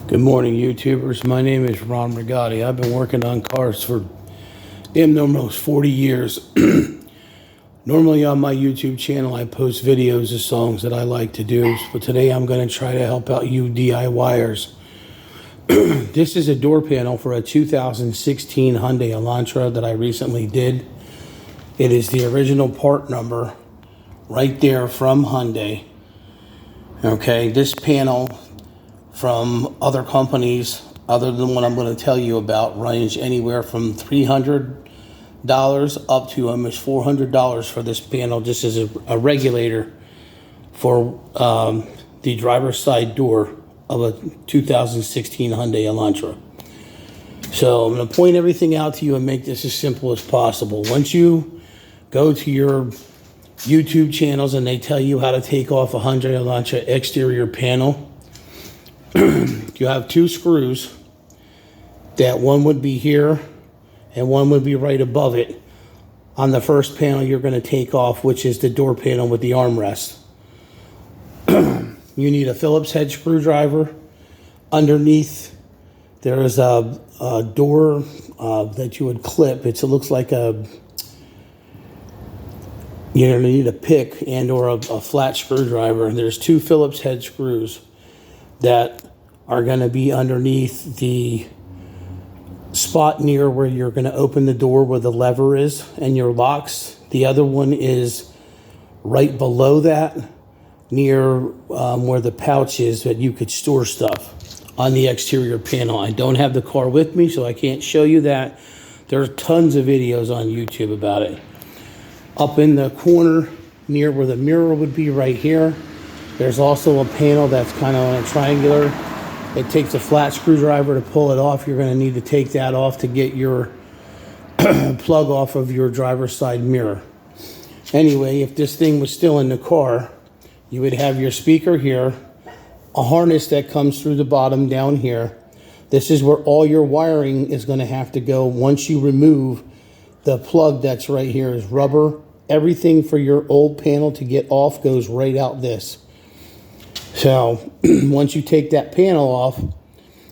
Good morning, YouTubers. My name is Ron Rigotti. I've been working on cars for almost 40 years. Normally on my YouTube channel, I post videos of songs that I like to do, but today I'm going to try to help out you DIYers. This is a door panel for a 2016 Hyundai Elantra that I recently did. It is the original part number right there from Hyundai. Okay, this panel from other companies, other than what I'm going to tell you about, range anywhere from $300 up to almost $400 for this panel. This is a regulator for the driver's side door of a 2016 Hyundai Elantra. So I'm going to point everything out to you and make this as simple as possible. Once you go to your YouTube channels and they tell you how to take off a Hyundai Elantra exterior panel, you have two screws, that one would be here and one would be right above it. On the first panel you're going to take off, which is the door panel with the armrest. You need a Phillips head screwdriver. Underneath there is a door that you would clip. It looks like you're going to need a pick and or a flat screwdriver. There's two Phillips head screws that are going to be underneath the spot near where you're going to open the door where the lever is and your locks. The other one is right below that, near where the pouch is that you could store stuff on the exterior panel. I don't have the car with me, so I can't show you that. There's tons of videos on YouTube about it. Up in the corner near where the mirror would be right here, there's also a panel that's kind of on a triangular. It takes a flat screwdriver to pull it off. You're going to need to take that off to get your plug off of your driver's side mirror. Anyway, if this thing was still in the car, you would have your speaker here, a harness that comes through the bottom down here. This is where all your wiring is going to have to go once you remove the plug that's right here. Is rubber. Everything for your old panel to get off goes right out this. So once you take that panel off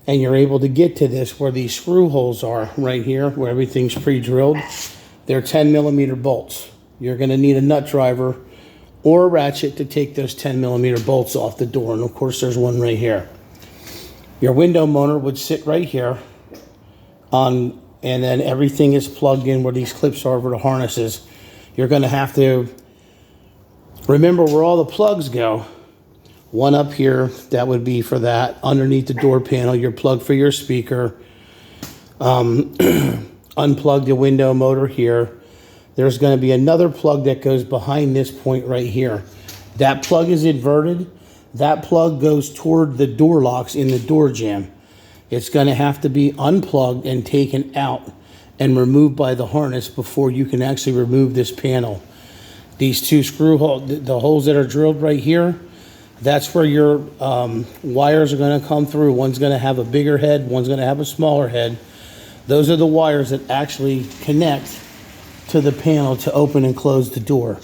and you're able to get to this where these screw holes are right here, where everything's pre-drilled, they're 10mm bolts. You're going to need a nut driver or a ratchet to take those 10mm bolts off the door. And of course there's one right here. Your window motor would sit right here on, and then everything is plugged in where these clips are for the harnesses. You're going to have to remember where all the plugs go. One up here, that would be for that. Underneath the door panel, your plug for your speaker. Unplug the window motor here. There's going to be another plug that goes behind this point right here. That plug is inverted. That plug goes toward the door locks in the door jamb. It's going to have to be unplugged and taken out and removed by the harness before you can actually remove this panel. These two screw holes, the holes that are drilled right here, that's where your wires are going to come through. One's going to have a bigger head, one's going to have a smaller head. Those are the wires that actually connect to the panel to open and close the door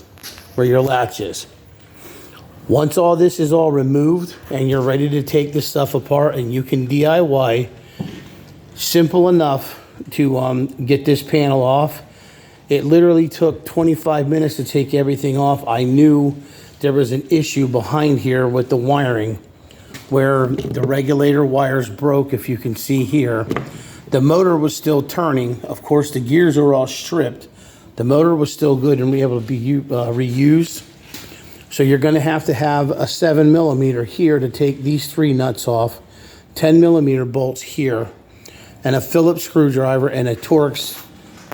where your latch is. Once all this is all removed and you're ready to take this stuff apart and you can DIY, simple enough to get this panel off. It literally took 25 minutes to take everything off. I knew there was an issue behind here with the wiring where the regulator wires broke. If you can see here, the motor was still turning. Of course, the gears are all stripped. The motor was still good and be able to be reused. So you're going to have a 7mm here to take these three nuts off, 10mm bolts here, and a Phillips screwdriver and a Torx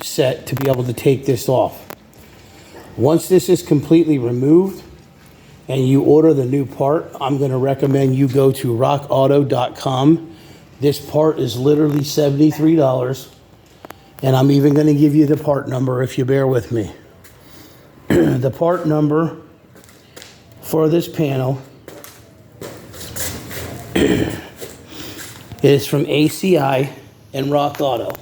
set to be able to take this off. Once this is completely removed and you order the new part, I'm going to recommend you go to rockauto.com. This part is literally $73, and I'm even going to give you the part number if you bear with me. The part number for this panel is from ACI and Rock Auto.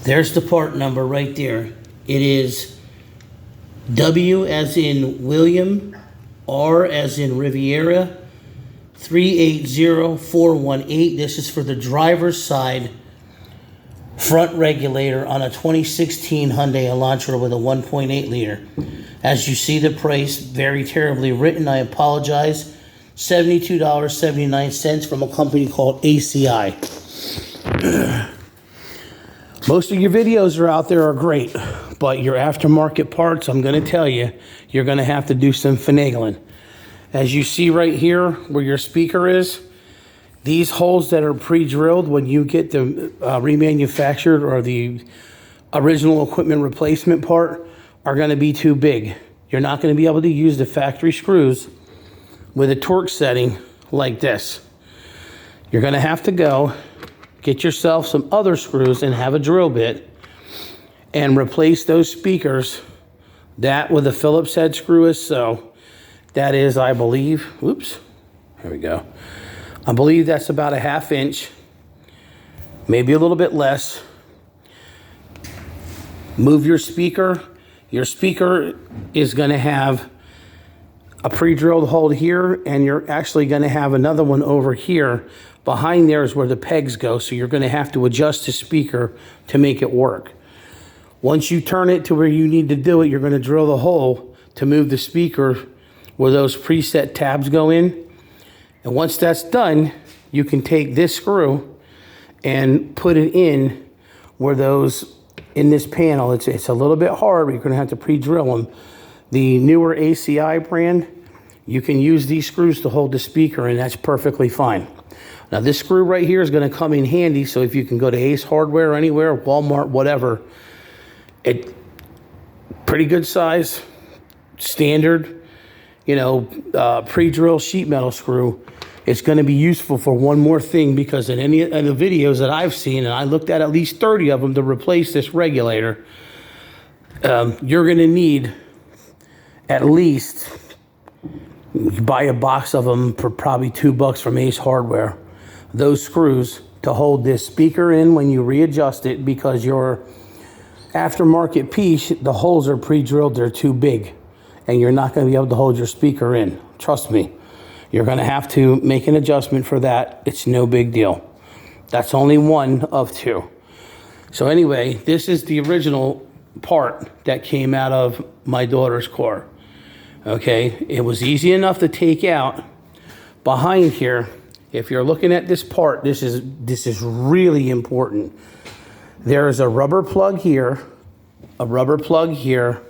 There's the part number right there. It is W as in William, R as in Riviera, 380418. This is for the driver's side front regulator on a 2016 Hyundai Elantra with a 1.8 liter. As you see, the price very terribly written. I apologize. $72.79 from a company called ACI. Most of your videos are out there are great, but your aftermarket parts, I'm going to tell you, you're going to have to do some finagling. As you see right here where your speaker is, these holes that are pre-drilled when you get the remanufactured or the original equipment replacement part are going to be too big. You're not going to be able to use the factory screws with a torque setting like this. You're going to have to go get yourself some other screws and have a drill bit and replace those speakers. That with a Phillips head screw is so. That is, I believe, oops, here we go. I believe that's about a 1/2 inch, maybe a little bit less. Move your speaker. Your speaker is going to have a pre-drilled hole here, and you're actually going to have another one over here. Behind there is where the pegs go, so you're going to have to adjust the speaker to make it work. Once you turn it to where you need to do it, you're going to drill the hole to move the speaker where those preset tabs go in. And once that's done, you can take this screw and put it in where those, in this panel, it's a little bit hard, but you're going to have to pre-drill them. The newer ACI brand, you can use these screws to hold the speaker, and that's perfectly fine. Now this screw right here is going to come in handy, so if you can go to Ace Hardware anywhere, Walmart, whatever, it pretty good size, standard, you know, pre-drill sheet metal screw. It's going to be useful for one more thing, because in any of the videos that I've seen, and I looked at least 30 of them to replace this regulator, you're going to need at least, you buy a box of them for probably $2 from Ace Hardware, those screws to hold this speaker in when you readjust it, because your aftermarket piece, the holes are pre-drilled, they're too big, and you're not going to be able to hold your speaker in. Trust me. You're going to have to make an adjustment for that. It's no big deal. That's only one of two. So anyway, this is the original part that came out of my daughter's car. Okay, it was easy enough to take out. Behind here, if you're looking at this part, this is really important. There is a rubber plug here, a rubber plug here,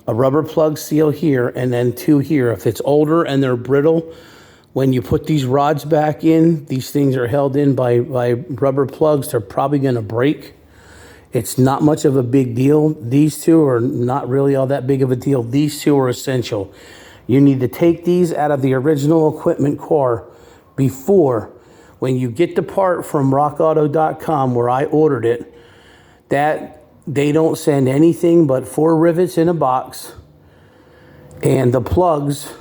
a rubber plug seal here, and then two here. If it's older and they're brittle, when you put these rods back in, these things are held in by rubber plugs. They're probably going to break. It's not much of a big deal. These two are not really all that big of a deal. These two are essential. You need to take these out of the original equipment car before, when you get the part from rockauto.com where I ordered it, that they don't send anything but 4 rivets in a box, and the plugs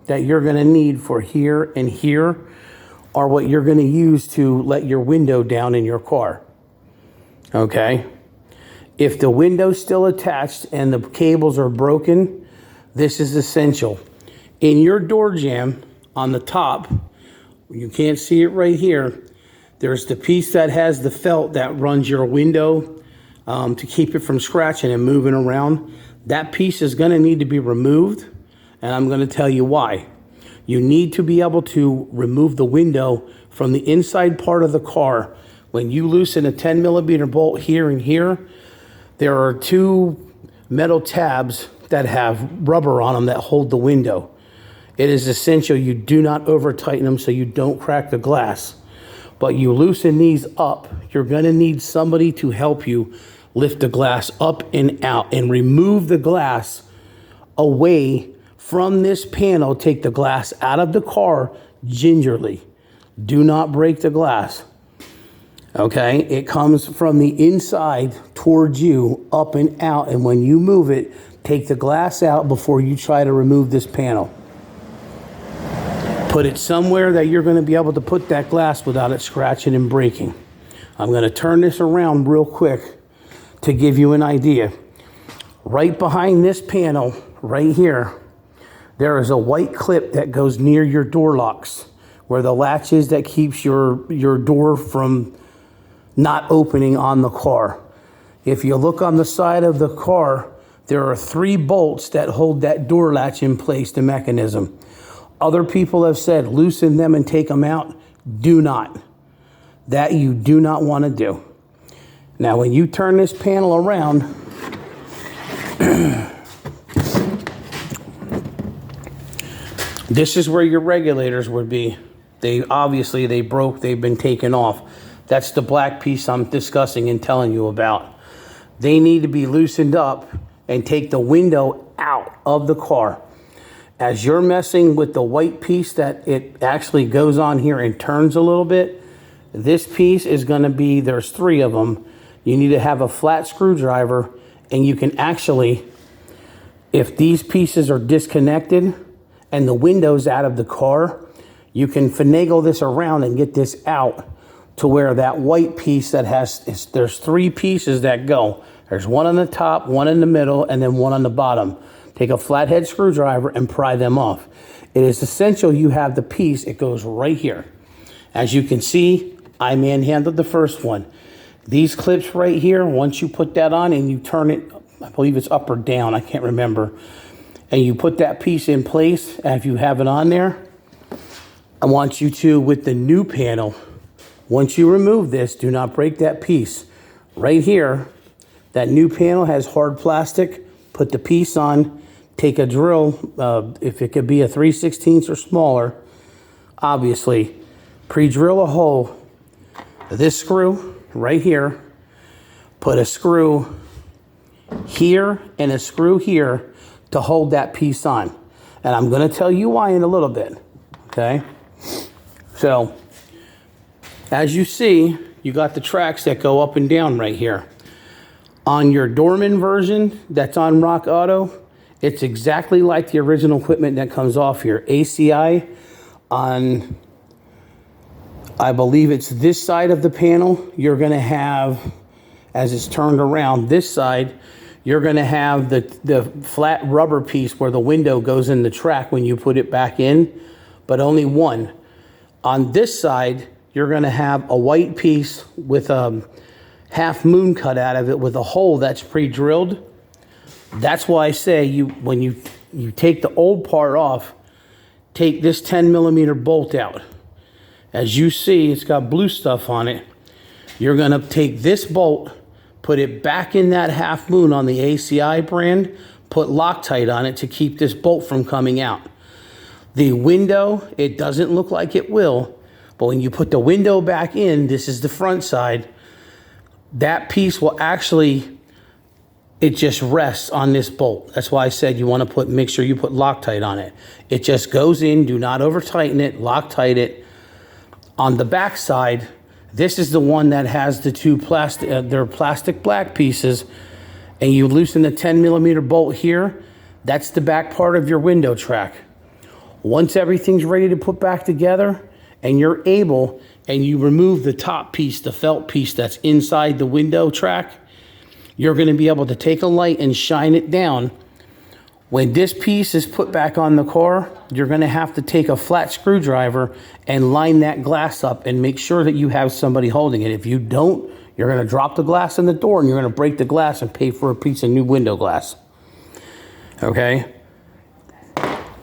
that you're going to need for here and here are what you're going to use to let your window down in your car. Okay? If the window's still attached and the cables are broken, this is essential. In your door jamb on the top, you can't see it right here, there's the piece that has the felt that runs your window to keep it from scratching and moving around. That piece is going to need to be removed, and I'm going to tell you why. You need to be able to remove the window from the inside part of the car. When you loosen a 10mm bolt here and here, there are 2 metal tabs that have rubber on them that hold the window. It is essential you do not over tighten them so you don't crack the glass. But you loosen these up, you're going to need somebody to help you lift the glass up and out and remove the glass away from this panel. Take the glass out of the car gingerly. Do not break the glass. Okay, it comes from the inside towards you, up and out, and when you move it, take the glass out before you try to remove this panel. Put it somewhere that you're going to be able to put that glass without it scratching and breaking. I'm going to turn this around real quick to give you an idea. Right behind this panel, right here, there is a white clip that goes near your door locks. where the latch is that keeps your door from not opening on the car. If you look on the side of the car, there are 3 bolts that hold that door latch in place, the mechanism. Other people have said loosen them and take them out. Do not. That you do not want to do. Now, when you turn this panel around, this is where your regulators would be. They broke, they've been taken off. That's the black piece I'm discussing and telling you about. They need to be loosened up and take the window out of the car. As you're messing with the white piece that it actually goes on here and turns a little bit, this piece is going to be, there's 3 of them. You need to have a flat screwdriver, and you can actually, if these pieces are disconnected and the window's out of the car, you can finagle this around and get this out to where that white piece that has, there's 3 pieces that go. There's one on the top, one in the middle, and then one on the bottom. Take a flathead screwdriver and pry them off. It is essential you have the piece. It goes right here. As you can see, I manhandled the first one. These clips right here, once you put that on and you turn it, I believe it's up or down, I can't remember, and you put that piece in place, and if you have it on there, I want you to, with the new panel, once you remove this, do not break that piece. Right here, that new panel has hard plastic. Put the piece on, take a drill, if it could be a 3/16 or smaller, obviously, pre-drill a hole. This screw right here, put a screw here and a screw here to hold that piece on. And I'm going to tell you why in a little bit, okay? So, as you see, you got the tracks that go up and down right here. On your Dorman version that's on Rock Auto, it's exactly like the original equipment that comes off here. ACI on, I believe it's this side of the panel, you're going to have, as it's turned around, this side, you're going to have the flat rubber piece where the window goes in the track when you put it back in, but only one. On this side, you're going to have a white piece with a half moon cut out of it with a hole that's pre-drilled. That's why I say when you take the old part off, take this 10mm bolt out. As you see, it's got blue stuff on it. You're going to take this bolt, put it back in that half moon on the ACI brand, put Loctite on it to keep this bolt from coming out. The window, it doesn't look like it will, but when you put the window back in, this is the front side, that piece will actually, it just rests on this bolt. That's why I said you want to make sure you put Loctite on it. It just goes in, do not over tighten it, Loctite it. On the back side, this is the one that has the 2 plastic, they're plastic black pieces, and you loosen the 10mm bolt here, that's the back part of your window track. Once everything's ready to put back together, and you're able, and you remove the top piece, the felt piece that's inside the window track, you're going to be able to take a light and shine it down. When this piece is put back on the car, you're going to have to take a flat screwdriver and line that glass up and make sure that you have somebody holding it. If you don't, you're going to drop the glass in the door and you're going to break the glass and pay for a piece of new window glass. Okay?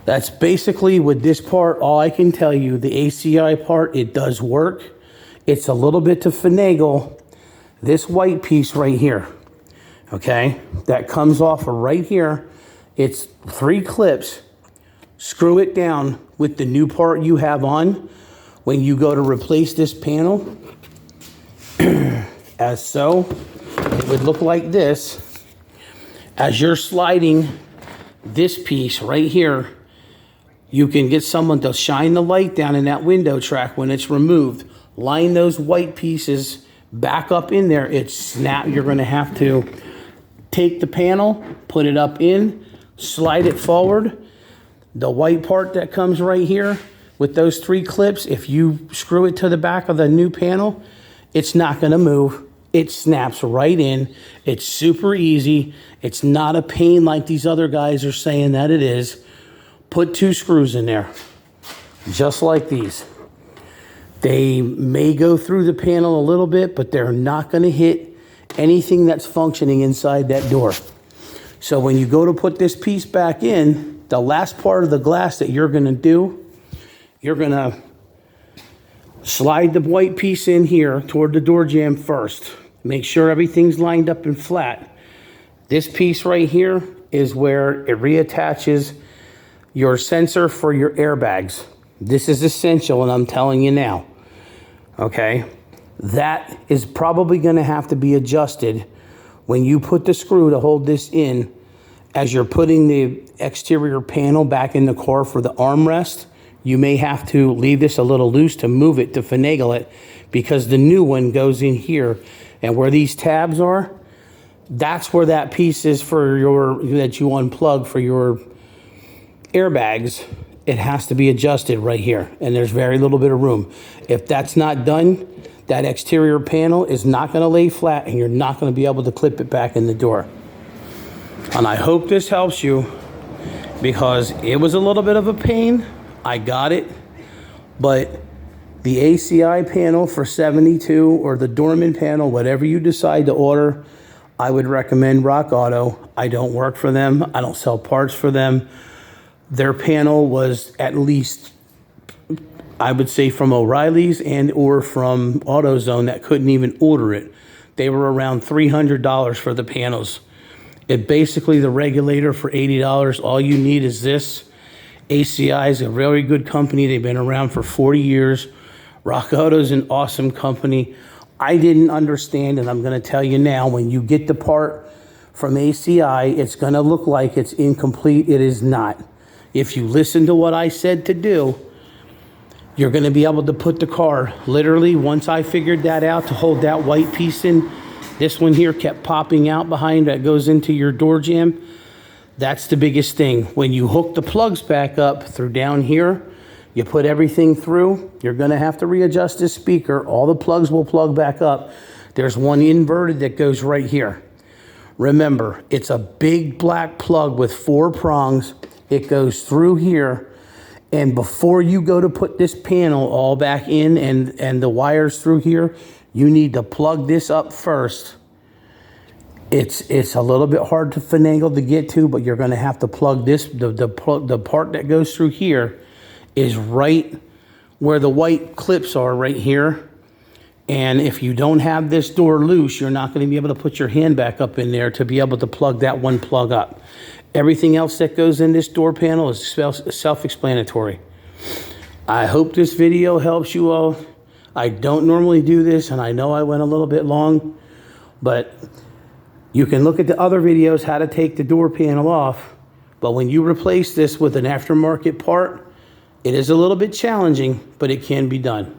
That's basically with this part, all I can tell you. The ACI part, it does work. It's a little bit to finagle this white piece right here. Okay? That comes off of right here. It's 3 clips. Screw it down with the new part you have on. When you go to replace this panel, as so, it would look like this. As you're sliding this piece right here, you can get someone to shine the light down in that window track when it's removed. Line those white pieces back up in there. It's snap. You're going to have to take the panel, put it up in, slide it forward. The white part that comes right here with those 3 clips, if you screw it to the back of the new panel, it's not going to move. It snaps right in. It's super easy. It's not a pain like these other guys are saying that it is. Put 2 screws in there, just like these. They may go through the panel a little bit, but they're not going to hit anything that's functioning inside that door. So when you go to put this piece back in, the last part of the glass that you're going to do, you're going to slide the white piece in here toward the door jamb first. Make sure everything's lined up and flat. This piece right here is where it reattaches your sensor for your airbags. This is essential, and I'm telling you now, okay? That is probably going to have to be adjusted when you put the screw to hold this in as you're putting the exterior panel back in the car for the armrest. You may have to leave this a little loose to move it, to finagle it, because the new one goes in here. And where these tabs are, that's where that piece is for that you unplug for your airbags. It has to be adjusted right here, and there's very little bit of room. If that's not done, that exterior panel is not going to lay flat, and you're not going to be able to clip it back in the door. And I hope this helps you, because it was a little bit of a pain. I got it, but the ACI panel for 72 or the Dorman panel, whatever you decide to order, I would recommend Rock Auto. I don't work for them. I don't sell parts for them. Their panel was at least, I would say, from O'Reilly's and or from AutoZone that couldn't even order it. They were around $300 for the panels. It basically, the regulator for $80. All you need is this. ACI is a very good company. They've been around for 40 years. Rock Auto is an awesome company. I didn't understand, and I'm going to tell you now, when you get the part from ACI, it's going to look like it's incomplete. It is not. If you listen to what I said to do, you're going to be able to put the car, literally, once I figured that out, to hold that white piece in. This one here kept popping out behind that goes into your door jamb. That's the biggest thing. When you hook the plugs back up through down here, you put everything through, you're going to have to readjust this speaker. All the plugs will plug back up. There's one inverted that goes right here. Remember, it's a big black plug with 4 prongs. It goes through here. And before you go to put this panel all back in and the wires through here, you need to plug this up first. It's a little bit hard to finagle to get to, but you're going to have to plug this. The part that goes through here is right where the white clips are, right here. And if you don't have this door loose, you're not going to be able to put your hand back up in there to be able to plug that one plug up. Everything else that goes in this door panel is self-explanatory. I hope this video helps you all. I don't normally do this, and I know I went a little bit long, but you can look at the other videos how to take the door panel off. But when you replace this with an aftermarket part, it is a little bit challenging, but it can be done.